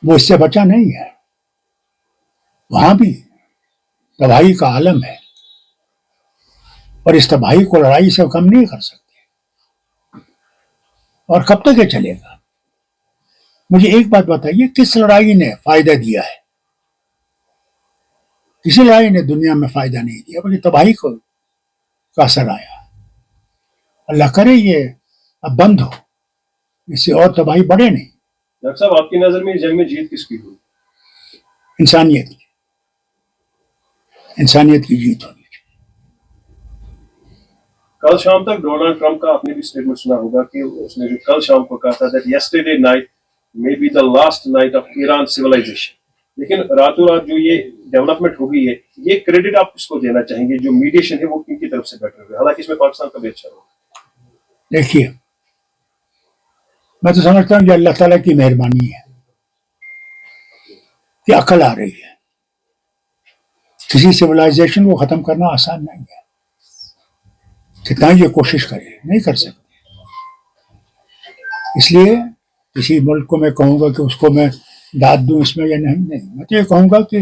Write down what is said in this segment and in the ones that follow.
وہ اس سے بچا نہیں ہے. وہاں بھی تباہی کا عالم ہے اور اس تباہی کو لڑائی سے کم نہیں کر سکتے. اور کب تک یہ چلے گا؟ مجھے ایک بات بتائیے، کس لڑائی نے فائدہ دیا ہے؟ کسی لڑائی نے دنیا میں فائدہ نہیں دیا، بلکہ تباہی کا اثر آیا. اللہ کرے یہ اب بند ہو، اس سے اور تباہی بڑھے نہیں. ڈاکٹر صاحب، آپ کی نظر میں اس جنگ میں جیت کس کی ہوئی؟ انسانیت کی جیت ہونی چاہیے. کل شام تک ڈونلڈ ٹرمپ کا آپ نے بھی اسٹیٹمنٹ سنا ہوگا کہ اس نے جو کل شام کو کہا تھا that yesterday night may be the last night of Iran civilization. لیکن راتوں رات جو یہ ڈیولپمنٹ ہو گئی ہے، یہ کریڈٹ آپ کس کو دینا چاہیں گے؟ جو میڈیشن ہے وہ کن کی طرف سے بیٹر ہوگا؟ حالانکہ اس میں پاکستان کا بھی اچھا ہوگا. دیکھیے، میں تو سمجھتا ہوں کہ اللہ تعالیٰ کی مہربانی ہے کہ عقل آ رہی ہے. کسی سویلائزیشن کو ختم کرنا آسان نہیں ہے. کتنا یہ کوشش کرے، نہیں کر سکتے. اس لیے کسی ملک کو میں کہوں گا کہ اس کو میں داد دوں اس میں یا نہیں. میں تو یہ کہوں گا کہ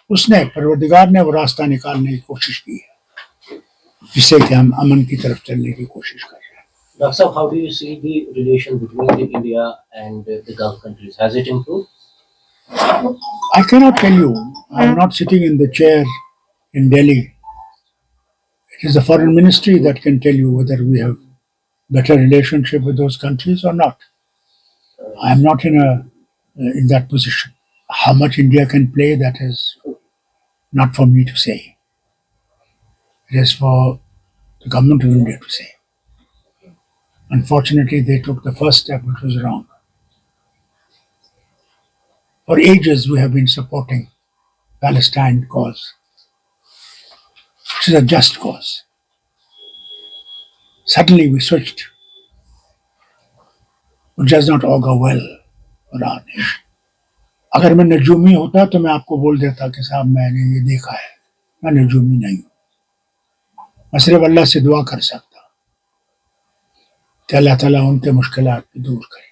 اس نے، پروردگار نے وہ راستہ نکالنے کی کوشش کی ہے جس سے کہ ہم امن کی طرف چلنے کی کوشش کر رہے ہیں. Dr. Saab, how do you see the relation between India and the Gulf countries? Has it improved? I cannot tell you. I'm not sitting in the chair in Delhi. It is the foreign ministry that can tell you whether we have better relationship with those countries or not. I am not in that position. How much India can play, that is not for me to say. It is for the government of India to say. Unfortunately, they took the first step, which was wrong. For ages, we have been supporting Palestine cause, which is a just cause. Suddenly, we switched, which does not augur well for our nation. اگر میں نجومی ہوتا تو میں آپ کو بول دیتا کہ صاحب میں نے یہ دیکھا ہے. میں نجومی نہیں ہوں. میں صرف اللہ سے دعا کر سکتا کہ اللہ تعالیٰ ان کے مشکلات کو دور کرے.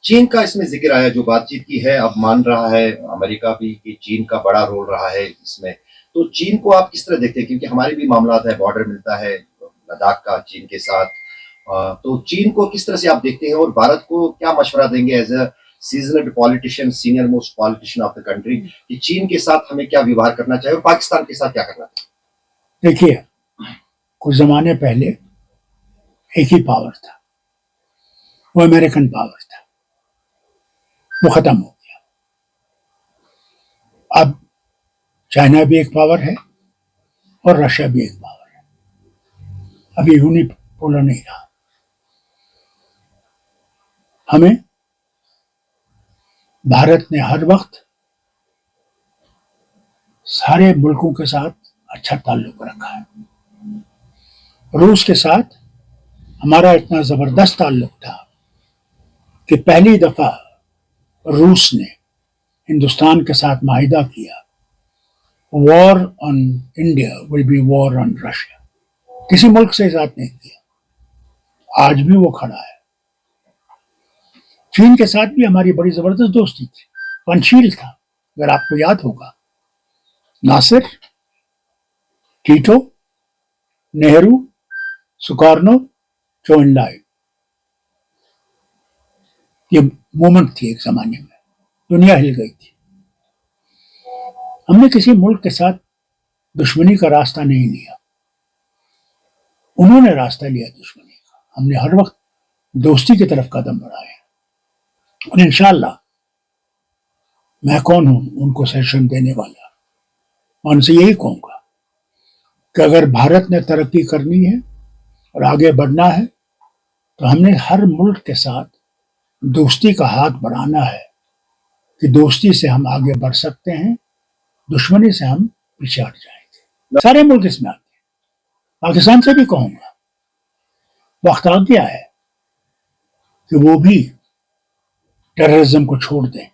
چین کا اس میں ذکر آیا، جو بات چیت کی ہے، اب مان رہا ہے امریکہ بھی کہ چین کا بڑا رول رہا ہے اس میں. تو چین کو آپ کس طرح دیکھتے ہیں؟ کیونکہ ہمارے بھی معاملات ہے، بارڈر ملتا ہے لداخ کا چین کے ساتھ. تو چین کو کس طرح سے آپ دیکھتے ہیں اور بھارت کو کیا مشورہ دیں گے as a seasoned politician, senior most politician of the country, کہ چین کے ساتھ ہمیں کیا ویوہار کرنا چاہیے اور پاکستان کے ساتھ کیا کرنا چاہیے؟ دیکھیے، کچھ زمانے پہلے ایک ہی پاور تھا، وہ امریکن پاور تھا. وہ ختم ہو گیا. اب چائنا بھی ایک پاور ہے اور رشیا بھی ایک پاور ہے. ابھی یونیپولر نہیں رہا. ہمیں بھارت نے ہر وقت سارے ملکوں کے ساتھ اچھا تعلق رکھا ہے. روس کے ساتھ ہمارا اتنا زبردست تعلق تھا کہ پہلی دفعہ روس نے ہندوستان کے ساتھ معاہدہ کیا، war on India will be war on Russia. کسی ملک سے ساتھ نہیں کیا. آج بھی وہ کھڑا ہے. چین کے ساتھ بھی ہماری بڑی زبردست دوستی تھی، پنشیل تھا. اگر آپ کو یاد ہوگا، ناصر، ٹیٹو، نہرو، سکارنو، چوئن لائے، یہ مومنٹ تھی ایک زمانے میں. دنیا ہل گئی تھی. ہم نے کسی ملک کے ساتھ دشمنی کا راستہ نہیں لیا. انہوں نے راستہ لیا دشمنی کا. ہم نے ہر وقت دوستی کی طرف قدم بڑھایا. اور انشاءاللہ میں کون ہوں ان کو سیشن دینے والا. میں ان سے یہی کہوں گا کہ اگر بھارت نے ترقی کرنی ہے اور آگے بڑھنا ہے تو ہم نے ہر ملک کے ساتھ دوستی کا ہاتھ بڑھانا ہے کہ دوستی سے ہم آگے بڑھ سکتے ہیں، دشمنی سے ہم پیچھے ہٹ جائیں گے. سارے ملک اس میں آتے ہیں. پاکستان سے بھی کہوں گا وقت آ گیا ہے کہ وہ بھی ٹیررزم کو چھوڑ دیں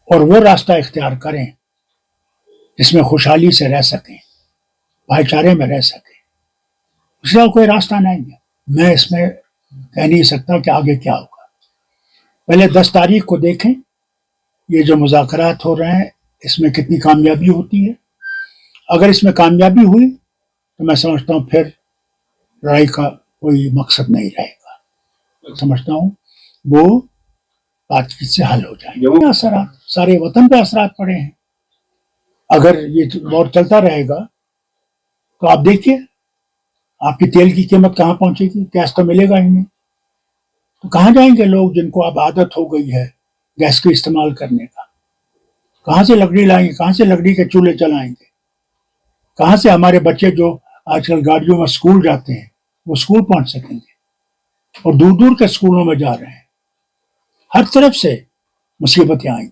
اور وہ راستہ اختیار کریں جس میں خوشحالی سے رہ سکیں، بھائی چارے میں رہ سکیں. اس کا کوئی راستہ نہیں ہے. میں اس میں کہہ نہیں سکتا کہ آگے کیا ہوگا. پہلے 10 تاریخ کو دیکھیں یہ جو مذاکرات ہو رہے ہیں اس میں کتنی کامیابی ہوتی ہے. اگر اس میں کامیابی ہوئی تو میں سمجھتا ہوں پھر لڑائی کا کوئی مقصد نہیں رہے گا. سمجھتا ہوں وہ بات چیت سے حل ہو جائے گا. اثرات سارے وطن پہ اثرات پڑے ہیں. اگر یہ وار چلتا رہے گا تو آپ دیکھیے آپ کی تیل کی قیمت کہاں پہنچے گی. گیس تو ملے گا ہی نہیں. تو کہاں جائیں گے لوگ جن کو اب عادت ہو گئی ہے گیس کو استعمال کرنے کا؟ کہاں سے لکڑی لائیں گے؟ کہاں سے لکڑی کے چولہے چلائیں گے؟ کہاں سے ہمارے بچے جو آج کل گاڑیوں میں اسکول جاتے ہیں وہ اسکول پہنچ سکیں گے؟ اور دور دور کے اسکولوں میں جا رہے ہیں. ہر طرف سے مصیبتیں آئیں گی.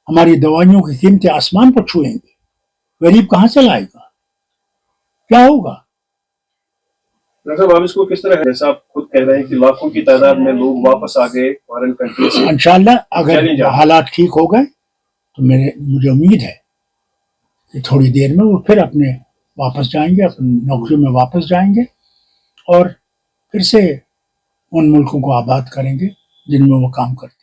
ہماری دوائیوں کی قیمتیں آسمان پر چھوئیں گی. غریب کہاں سے لائے گا؟ کیا ہوگا؟ ڈاکٹر صاحب آپ اس کو کس طرح جیسا آپ خود کہہ رہے ہیں کہ لاکھوں کی تعداد میں لوگ واپس آ گئے فارن کنٹری سے. انشاءاللہ اگر چیلنج آ گیا. حالات ٹھیک ہو گئے تو مجھے امید ہے کہ تھوڑی دیر میں وہ پھر اپنے واپس جائیں گے, اپنی نوکریوں میں واپس جائیں گے اور پھر سے ان ملکوں کو آباد کریں گے جن میں وہ کام کرتے ہیں.